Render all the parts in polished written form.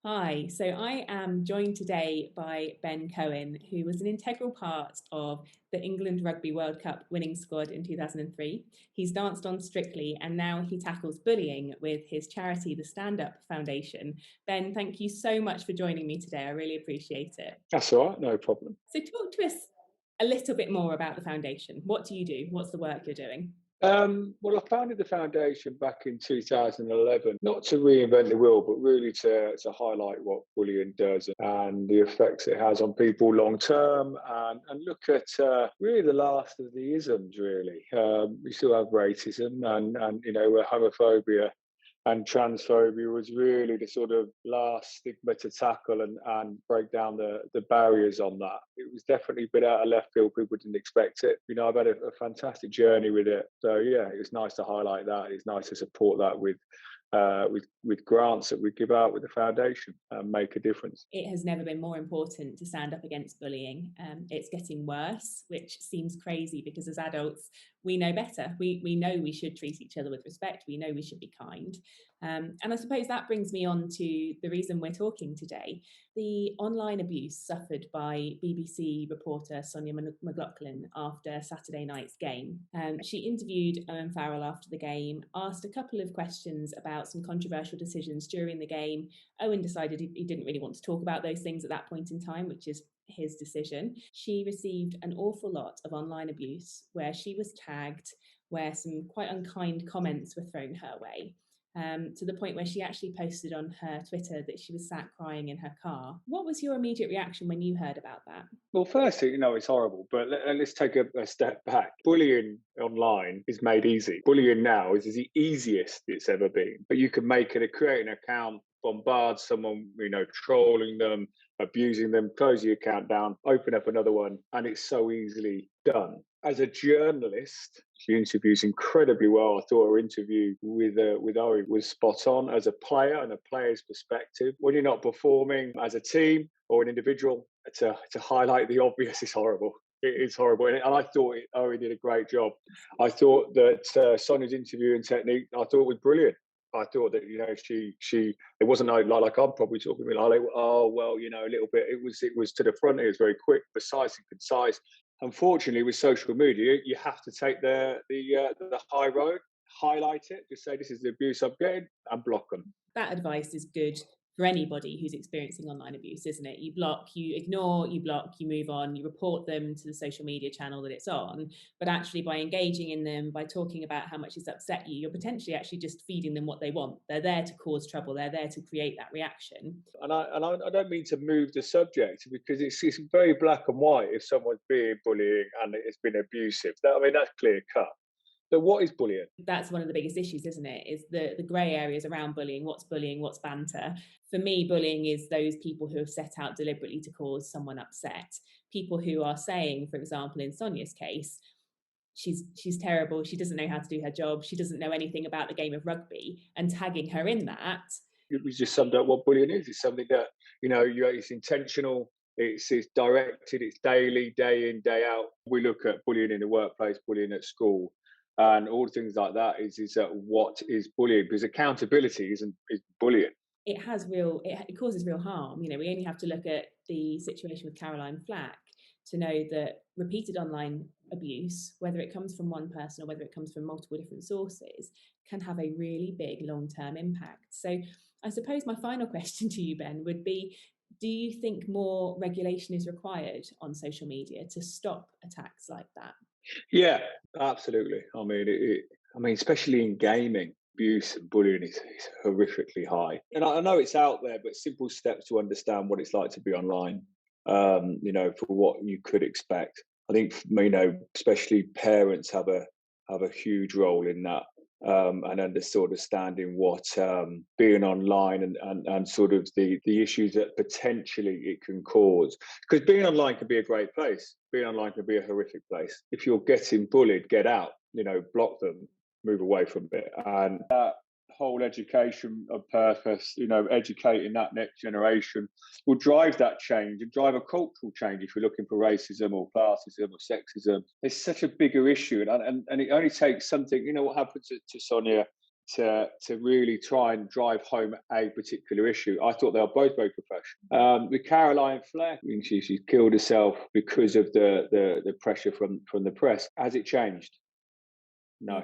Hi, so I am joined today by Ben Cohen, who was an integral part of the England Rugby World Cup-winning squad in 2003. He's danced on Strictly and now he tackles bullying with his charity, the Stand Up Foundation. Ben, thank you so much for joining me today. I really appreciate it. That's all right, no problem. So talk to us a little bit more about the foundation. What do you do? What's the work you're doing? Well, I founded the foundation back in 2011, not to reinvent the wheel, but really to highlight what bullying does and the effects it has on people long term, and look at really the last of the isms. Really, we still have racism and homophobia and transphobia was really the sort of last stigma to tackle and break down the barriers on that. It was definitely a bit out of left field. People didn't expect it. I've had a fantastic journey with it. So yeah, it was nice to highlight that. It's nice to support that with grants that we give out with the foundation and make a difference. It has never been more important to stand up against bullying. It's getting worse, which seems crazy because as adults, we know better. We know we should treat each other with respect. We know we should be kind. And I suppose that brings me on to the reason we're talking today. The online abuse suffered by BBC reporter Sonia McLaughlin after Saturday night's game. She interviewed Owen Farrell after the game, asked a couple of questions about some controversial decisions during the game. Owen decided he didn't really want to talk about those things at that point in time, which is his decision. She received an awful lot of online abuse where she was tagged, where some quite unkind comments were thrown her way. To the point where she actually posted on her Twitter that she was sat crying in her car. What was your immediate reaction when you heard about that? Well, firstly, it's horrible, but let's take a step back. Bullying online is made easy. Bullying now is the easiest it's ever been. But you can create an account, bombard someone, trolling them, abusing them, close your account down, open up another one, and it's so easily done. As a journalist, she interviews incredibly well. I thought her interview with Ori was spot on as a player and a player's perspective. When you're not performing as a team or an individual, to highlight the obvious is horrible. It is horrible, and I thought Ori did a great job. I thought that Sonia's interviewing technique, I thought was brilliant. I thought that she it wasn't like I'm probably talking about like, oh well, a little bit. It was to the front. It was very quick, precise, and concise. Unfortunately, with social media, you have to take the high road, highlight it, just say this is the abuse I'm getting, and block them. That advice is good for anybody who's experiencing online abuse, isn't it? You block, you ignore, you block, you move on, you report them to the social media channel that it's on. But actually, by engaging in them, by talking about how much it's upset you, you're potentially actually just feeding them what they want. They're there to cause trouble. They're there to create that reaction. And I don't mean to move the subject because it's very black and white. If someone's being bullying and it's been abusive, that's clear cut. So what is bullying? That's one of the biggest issues, isn't it? Is the grey areas around bullying, what's banter. For me, bullying is those people who have set out deliberately to cause someone upset. People who are saying, for example, in Sonia's case, she's terrible, she doesn't know how to do her job, she doesn't know anything about the game of rugby, and tagging her in that. We just summed up what bullying is. It's something that it's intentional. It's directed. It's daily, day in, day out. We look at bullying in the workplace, bullying at school, and all things like that. Is that what is bullying? Because accountability is bullying. It causes real harm. We only have to look at the situation with Caroline Flack to know that repeated online abuse, whether it comes from one person or whether it comes from multiple different sources, can have a really big long-term impact. So I suppose my final question to you, Ben, would be, do you think more regulation is required on social media to stop attacks like that? Yeah, absolutely. Especially in gaming, abuse and bullying is horrifically high. And I know it's out there, but simple steps to understand what it's like to be online. For what you could expect. I think especially parents have a huge role in that. And understanding what being online and sort of the issues that potentially it can cause. Because being online can be a great place. Being online can be a horrific place. If you're getting bullied, get out, block them, move away from it. And that whole education of purpose, educating that next generation will drive that change and drive a cultural change if you're looking for racism or classism or sexism. It's such a bigger issue. And it only takes something, what happened to Sonia, to really try and drive home a particular issue. I thought they were both very professional. With Caroline Fleck, she killed herself because of the pressure from the press. Has it changed? No.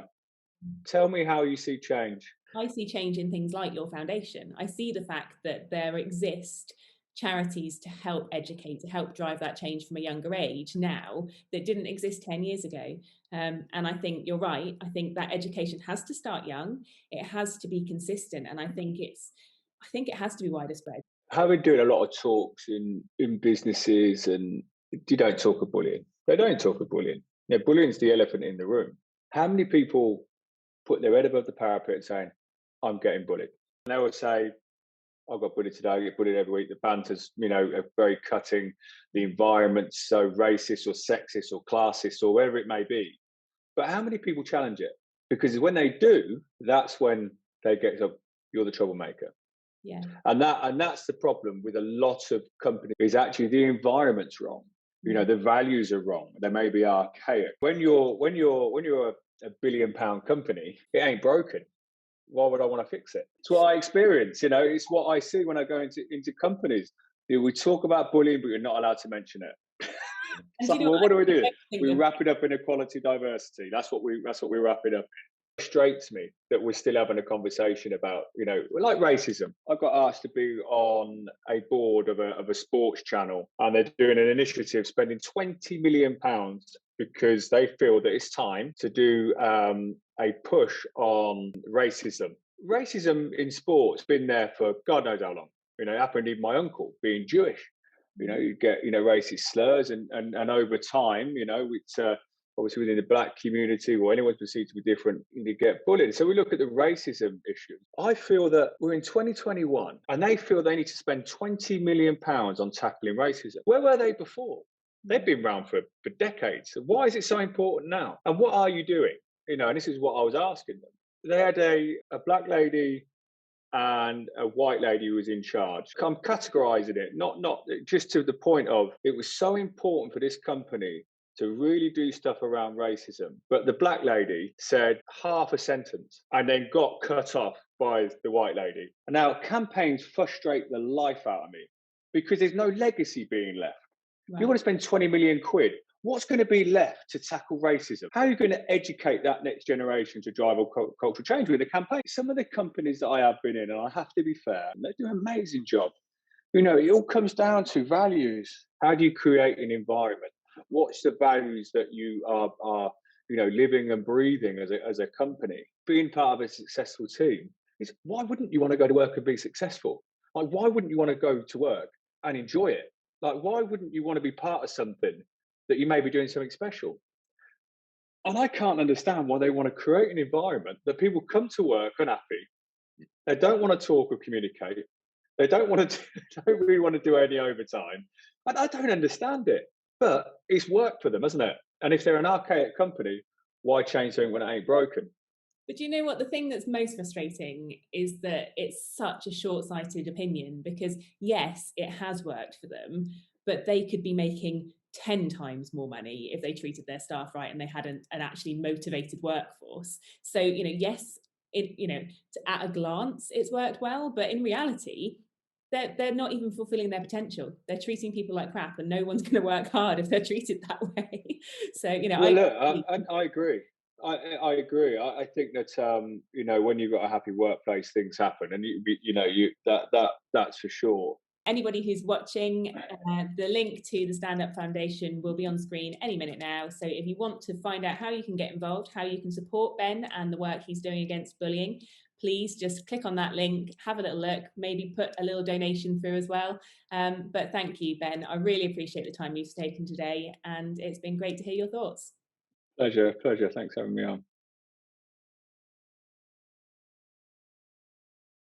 Tell me how you see change. I see change in things like your foundation. I see the fact that there exist charities to help educate, to help drive that change from a younger age now that didn't exist 10 years ago. And I think you're right. I think that education has to start young. It has to be consistent. And I think it has to be wider spread. Having doing a lot of talks in businesses, and you don't talk of bullying. They don't talk of bullying. Yeah, bullying's the elephant in the room. How many people put their head above the parapet and saying, I'm getting bullied? And they would say, I got bullied today, I get bullied every week. The banter's, very cutting. The environment's so racist or sexist or classist or whatever it may be. But how many people challenge it? Because when they do, that's when they get up, you're the troublemaker. Yeah. And that's the problem with a lot of companies, is actually the environment's wrong. The values are wrong. They may be archaic. When you're a £1 billion company, it ain't broken. Why would I want to fix it? It's what I experience. It's what I see when I go into companies. We talk about bullying, but you're not allowed to mention it. What do we do? We wrap it up in equality, diversity. That's what we wrap it up in. It frustrates me that we're still having a conversation about, like racism. I got asked to be on a board of a sports channel, and they're doing an initiative spending £20 million because they feel that it's time to do a push on racism. Racism in sport's been there for God knows how long. It happened in my uncle being Jewish. You get, racist slurs, and over time, it's obviously within the black community or anyone's perceived to be different, you get bullied. So we look at the racism issue. I feel that we're in 2021 and they feel they need to spend £20 million on tackling racism. Where were they before? They've been around for decades. So why is it so important now? And what are you doing? And this is what I was asking them. They had a black lady and a white lady who was in charge. I'm categorizing it, not just to the point of, it was so important for this company to really do stuff around racism. But the black lady said half a sentence and then got cut off by the white lady. And now campaigns frustrate the life out of me because there's no legacy being left. Right. You want to spend 20 million quid. What's going to be left to tackle racism? How are you going to educate that next generation to drive cultural change with a campaign? Some of the companies that I have been in, and I have to be fair, they do an amazing job. It all comes down to values. How do you create an environment? What's the values that you are living and breathing as a company? Being part of a successful team is, why wouldn't you want to go to work and be successful? Like, why wouldn't you want to go to work and enjoy it? Like, why wouldn't you want to be part of something that you may be doing something special? And I can't understand why they want to create an environment that people come to work unhappy. They don't want to talk or communicate. They don't really want to do any overtime. And I don't understand it. But it's worked for them, hasn't it? And if they're an archaic company, why change something when it ain't broken? But you know what? The thing that's most frustrating is that it's such a short-sighted opinion, because yes, it has worked for them, but they could be making 10 times more money if they treated their staff right and they had an actually motivated workforce. So, yes, at a glance, it's worked well, but in reality, they're not even fulfilling their potential. They're treating people like crap, and no one's going to work hard if they're treated that way. So, I agree. I agree. I think that when you've got a happy workplace, things happen, and that's for sure. Anybody who's watching, the link to the Stand Up Foundation will be on screen any minute now. So if you want to find out how you can get involved, how you can support Ben and the work he's doing against bullying, please just click on that link, have a little look, maybe put a little donation through as well. But thank you, Ben. I really appreciate the time you've taken today, and it's been great to hear your thoughts. Pleasure. Thanks for having me on.